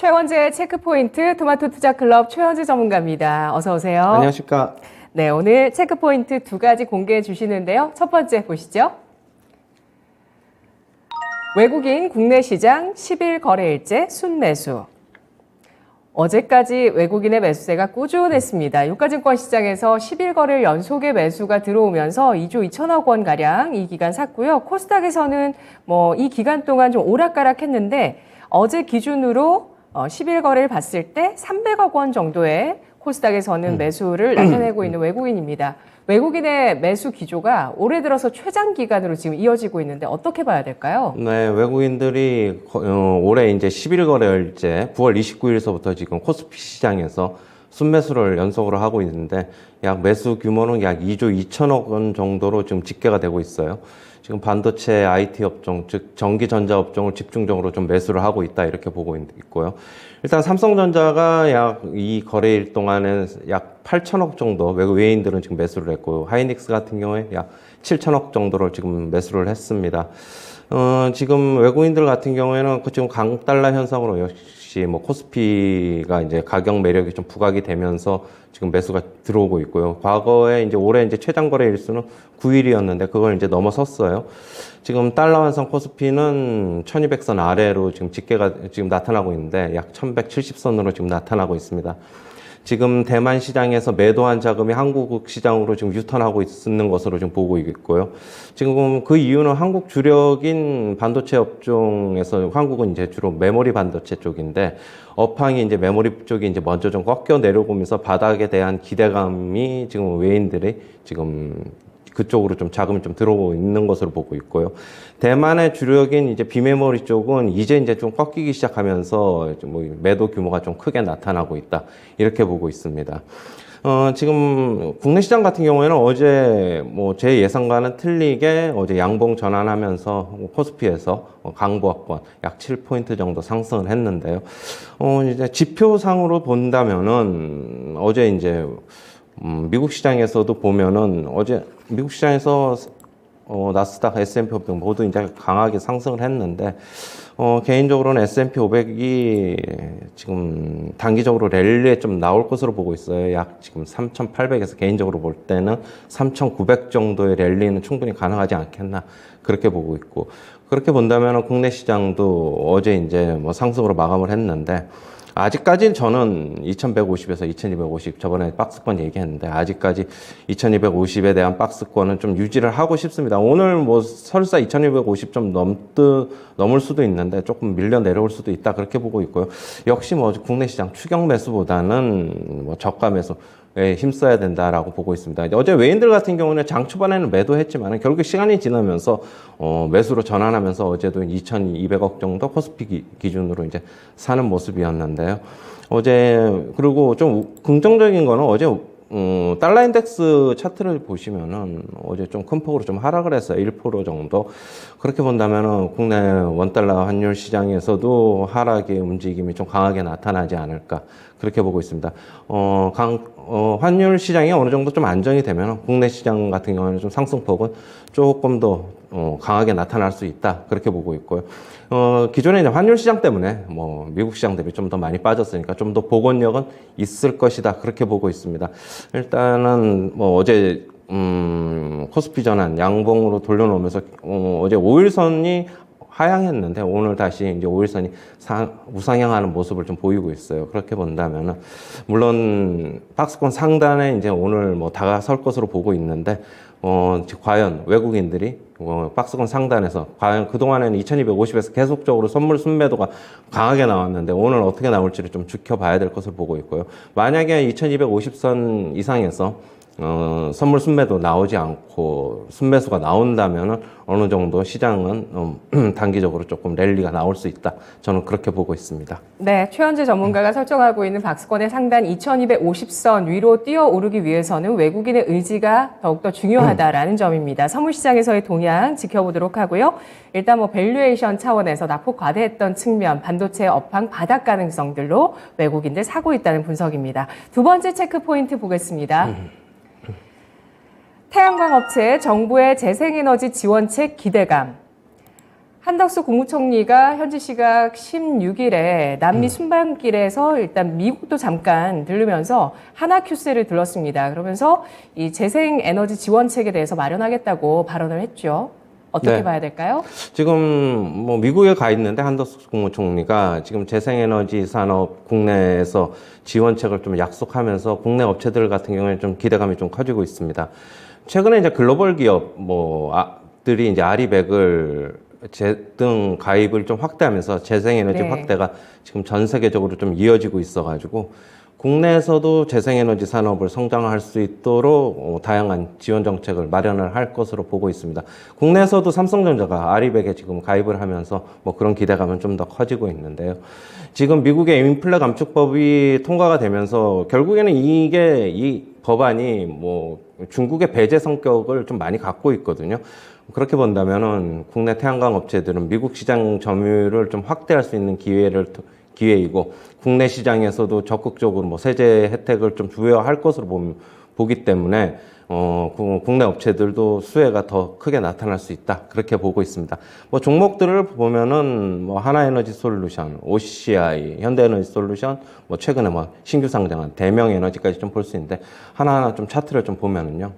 최원재의 체크포인트 토마토 투자클럽 최원재 전문가입니다. 어서 오세요. 안녕하십니까. 네, 오늘 체크포인트 두 가지 공개해 주시는데요. 첫 번째 보시죠. 외국인 국내 시장 10일 거래일째 순매수. 어제까지 외국인의 매수세가 꾸준했습니다. 유가증권 시장에서 10일 거래일 연속의 매수가 들어오면서 2조 2천억 원가량 이 기간 샀고요. 코스닥에서는 이 기간 동안 좀 오락가락했는데 어제 기준으로 10일 거래를 봤을 때 300억 원 정도의 코스닥에서는 매수를 나타내고 있는 외국인입니다. 외국인의 매수 기조가 올해 들어서 최장 기간으로 지금 이어지고 있는데 어떻게 봐야 될까요? 네, 외국인들이 올해 이제 10일 거래일째 9월 29일서부터 지금 코스피 시장에서 순매수를 연속으로 하고 있는데 약 매수 규모는 약 2조 2천억 원 정도로 지금 집계가 되고 있어요. 지금 반도체 IT 업종, 즉 전기 전자 업종을 집중적으로 좀 매수를 하고 있다 이렇게 보고 있고요. 일단 삼성전자가 약 이 거래일 동안에 약 8천억 정도 외국인들은 지금 매수를 했고 하이닉스 같은 경우에 약 7천억 정도를 지금 매수를 했습니다. 지금 외국인들 같은 경우에는 지금 강달러 현상으로 역시 코스피가 이제 가격 매력이 좀 부각이 되면서 지금 매수가 들어오고 있고요. 과거에 이제 올해 이제 최장 거래 일수는 9일이었는데 그걸 이제 넘어섰어요. 지금 달러 환산 코스피는 1200선 아래로 지금 집계가 지금 나타나고 있는데 약 1170선으로 지금 나타나고 있습니다. 지금 대만 시장에서 매도한 자금이 한국 시장으로 지금 유턴하고 있는 것으로 지금 보고 있고요. 지금 그 이유는 한국 주력인 반도체 업종에서 한국은 이제 주로 메모리 반도체 쪽인데 업황이 이제 메모리 쪽이 이제 먼저 좀 꺾여 내려오면서 바닥에 대한 기대감이 지금 외인들이 지금 그쪽으로 좀 자금이 좀 들어오고 있는 것으로 보고 있고요. 대만의 주력인 이제 비메모리 쪽은 이제 좀 꺾이기 시작하면서 매도 규모가 좀 크게 나타나고 있다. 이렇게 보고 있습니다. 지금 국내 시장 같은 경우에는 어제 제 예상과는 틀리게 어제 양봉 전환하면서 코스피에서 강보합권 약 7포인트 정도 상승을 했는데요. 이제 지표상으로 본다면은 어제 이제 미국 시장에서도 보면은 어제 미국 시장에서 나스닥, S&P 500 모두 이제 강하게 상승을 했는데 개인적으로는 S&P 500이 지금 단기적으로 랠리에 좀 나올 것으로 보고 있어요. 약 지금 3,800에서 개인적으로 볼 때는 3,900 정도의 랠리는 충분히 가능하지 않겠나 그렇게 보고 있고 그렇게 본다면 국내 시장도 어제 이제 상승으로 마감을 했는데 아직까지 저는 2150에서 2250 저번에 박스권 얘기했는데 아직까지 2250에 대한 박스권은 좀 유지를 하고 싶습니다. 오늘 설사 2250 좀 넘을 수도 있는데 조금 밀려 내려올 수도 있다 그렇게 보고 있고요. 역시 국내 시장 추격 매수보다는 저가 매수 힘써야 된다라고 보고 있습니다. 어제 외인들 같은 경우는 장 초반에는 매도했지만 결국 시간이 지나면서 매수로 전환하면서 어제도 2,200억 정도 코스피 기준으로 이제 사는 모습이었는데요. 어제 그리고 좀 긍정적인 거는 어제 달러 인덱스 차트를 보시면은 어제 좀 큰 폭으로 좀 하락을 했어요. 1% 정도. 그렇게 본다면은 국내 원달러 환율 시장에서도 하락의 움직임이 좀 강하게 나타나지 않을까. 그렇게 보고 있습니다. 환율 시장이 어느 정도 좀 안정이 되면 국내 시장 같은 경우는 좀 상승폭은 조금 더 강하게 나타날 수 있다. 그렇게 보고 있고요. 기존에 이제 환율 시장 때문에 미국 시장 대비 좀 더 많이 빠졌으니까 좀 더 복원력은 있을 것이다. 그렇게 보고 있습니다. 일단은 어제 코스피 전환 양봉으로 돌려놓으면서 어제 5일선이 하향했는데 오늘 다시 이제 5일선이 우상향하는 모습을 좀 보이고 있어요. 그렇게 본다면은 물론 박스권 상단에 이제 오늘 다가설 것으로 보고 있는데 과연 외국인들이 박스권 상단에서 과연 그동안에는 2250에서 계속적으로 선물 순매도가 강하게 나왔는데 오늘 어떻게 나올지를 좀 지켜봐야 될 것을 보고 있고요. 만약에 2250선 이상에서 선물 순매도 나오지 않고 순매수가 나온다면은 어느 정도 시장은 단기적으로 조금 랠리가 나올 수 있다. 저는 그렇게 보고 있습니다. 네, 최원재 전문가가 설정하고 있는 박스권의 상단 2250선 위로 뛰어오르기 위해서는 외국인의 의지가 더욱더 중요하다라는 점입니다. 선물시장에서의 동향 지켜보도록 하고요. 일단 밸류에이션 차원에서 낙폭 과대했던 측면, 반도체 업황 바닥 가능성들로 외국인들 사고 있다는 분석입니다. 두 번째 체크 포인트 보겠습니다. 태양광 업체 정부의 재생에너지 지원책 기대감. 한덕수 국무총리가 현지 시각 16일에 남미 순방길에서 일단 미국도 잠깐 들르면서 하나큐스를 들렀습니다. 그러면서 이 재생에너지 지원책에 대해서 마련하겠다고 발언을 했죠. 어떻게 네. 봐야 될까요? 지금 뭐 미국에 가 있는데 한덕수 국무총리가 지금 재생에너지 산업 국내에서 지원책을 좀 약속하면서 국내 업체들 같은 경우에 좀 기대감이 좀 커지고 있습니다. 최근에 이제 글로벌 기업 들이 이제 아리백을 등 가입을 좀 확대하면서 재생에너지 네. 확대가 지금 전 세계적으로 좀 이어지고 있어가지고 국내에서도 재생에너지 산업을 성장할 수 있도록 다양한 지원 정책을 마련을 할 것으로 보고 있습니다. 국내에서도 삼성전자가 아리백에 지금 가입을 하면서 뭐 그런 기대감은 좀 더 커지고 있는데요. 지금 미국의 인플레 감축법이 통과가 되면서 결국에는 이 법안이 뭐 중국의 배제 성격을 좀 많이 갖고 있거든요. 그렇게 본다면은 국내 태양광 업체들은 미국 시장 점유율을 좀 확대할 수 있는 기회이고 국내 시장에서도 적극적으로 뭐 세제 혜택을 좀 부여할 것으로 보기 때문에 국내 업체들도 수혜가 더 크게 나타날 수 있다. 그렇게 보고 있습니다. 뭐 종목들을 보면은 뭐 하나에너지 솔루션, OCI, 현대에너지 솔루션, 뭐 최근에 뭐 신규 상장한 대명에너지까지 좀 볼 수 있는데 하나하나 좀 차트를 좀 보면은요.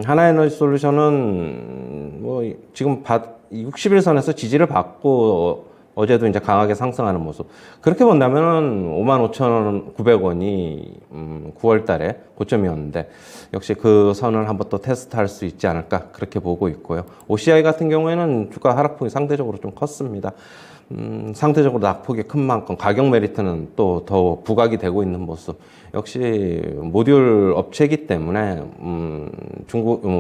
하나에너지 솔루션은 뭐 지금 60일선에서 지지를 받고 어제도 이제 강하게 상승하는 모습. 그렇게 본다면은 55,900원이 9월 달에 고점이었는데 역시 그 선을 한번 또 테스트할 수 있지 않을까 그렇게 보고 있고요. OCI 같은 경우에는 주가 하락폭이 상대적으로 좀 컸습니다. 상대적으로 낙폭이 큰 만큼 가격 메리트는 또 더 부각이 되고 있는 모습. 역시 모듈 업체이기 때문에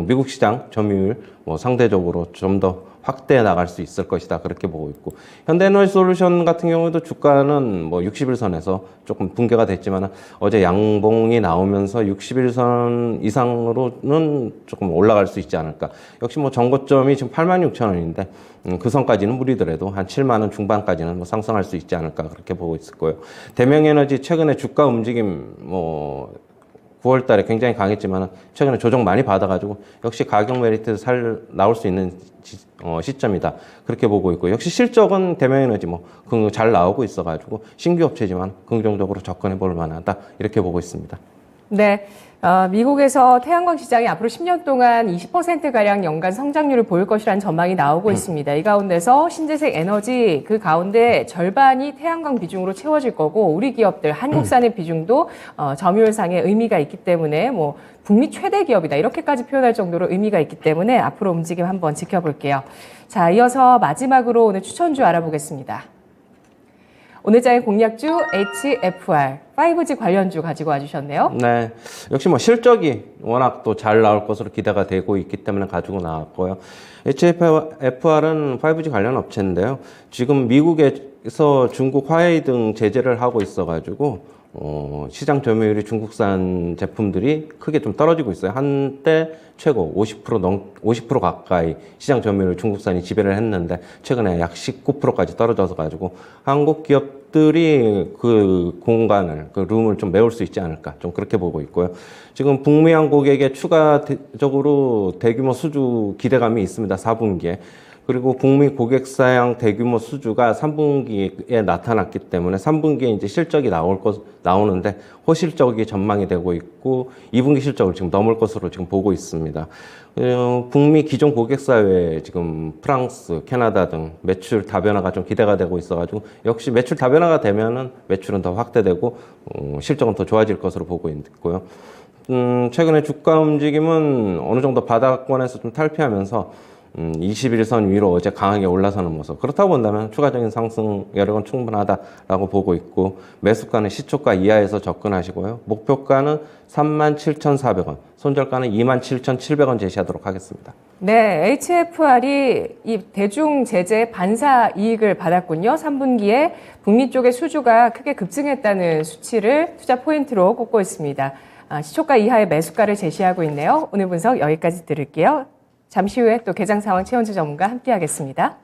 미국 시장 점유율 뭐 상대적으로 좀 더 확대해 나갈 수 있을 것이다 그렇게 보고 있고 현대에너지 솔루션 같은 경우에도 주가는 뭐 60일선에서 조금 붕괴가 됐지만 어제 양봉이 나오면서 60일선 이상으로는 조금 올라갈 수 있지 않을까. 역시 뭐 전고점이 지금 86,000원인데 그 선까지는 무리더라도 한 7만원 중반까지는 뭐 상승할 수 있지 않을까 그렇게 보고 있을 거예요. 대명에너지 최근에 주가 움직임 뭐 9월 달에 굉장히 강했지만 최근에 조정 많이 받아가지고 역시 가격 메리트 나올 수 있는 시점이다. 그렇게 보고 있고 역시 실적은 대명에너지 뭐 잘 나오고 있어가지고 신규 업체지만 긍정적으로 접근해 볼 만하다. 이렇게 보고 있습니다. 네. 미국에서 태양광 시장이 앞으로 10년 동안 20%가량 연간 성장률을 보일 것이라는 전망이 나오고 있습니다. 이 가운데서 신재생 에너지 그 가운데 절반이 태양광 비중으로 채워질 거고 우리 기업들 한국산의 비중도 점유율상의 의미가 있기 때문에 뭐 북미 최대 기업이다 이렇게까지 표현할 정도로 의미가 있기 때문에 앞으로 움직임 한번 지켜볼게요. 자, 이어서 마지막으로 오늘 추천주 알아보겠습니다. 오늘 장의 공략주 HFR 5G 관련주 가지고 와주셨네요. 네, 역시 뭐 실적이 워낙 또 잘 나올 것으로 기대가 되고 있기 때문에 가지고 나왔고요. HFR은 5G 관련 업체인데요. 지금 미국에서 중국 화웨이 등 제재를 하고 있어가지고 시장 점유율이 중국산 제품들이 크게 좀 떨어지고 있어요. 한때 최고 50% 가까이 시장 점유율 중국산이 지배를 했는데 최근에 약 19%까지 떨어져서 가지고 한국 기업들이 그 공간을 그 룸을 좀 메울 수 있지 않을까 좀 그렇게 보고 있고요. 지금 북미향 고객에 추가적으로 대규모 수주 기대감이 있습니다. 4분기에. 그리고 북미 고객사양 대규모 수주가 3분기에 나타났기 때문에 3분기에 이제 실적이 나오는데 호실적이 전망이 되고 있고 2분기 실적을 지금 넘을 것으로 지금 보고 있습니다. 북미 기존 고객사 외에 지금 프랑스, 캐나다 등 매출 다변화가 좀 기대가 되고 있어가지고 역시 매출 다변화가 되면은 매출은 더 확대되고 실적은 더 좋아질 것으로 보고 있고요. 최근에 주가 움직임은 어느 정도 바닥권에서 좀 탈피하면서 21선 위로 어제 강하게 올라서는 모습. 그렇다고 본다면 추가적인 상승 여력은 충분하다라고 보고 있고 매수가는 시초가 이하에서 접근하시고요. 목표가는 37,400원, 손절가는 27,700원 제시하도록 하겠습니다. 네, HFR이 이 대중 제재 반사 이익을 받았군요. 3분기에 북미 쪽의 수주가 크게 급증했다는 수치를 투자 포인트로 꼽고 있습니다. 시초가 이하의 매수가를 제시하고 있네요. 오늘 분석 여기까지 들을게요. 잠시 후에 또 개장 상황 최원주 전문가 함께하겠습니다.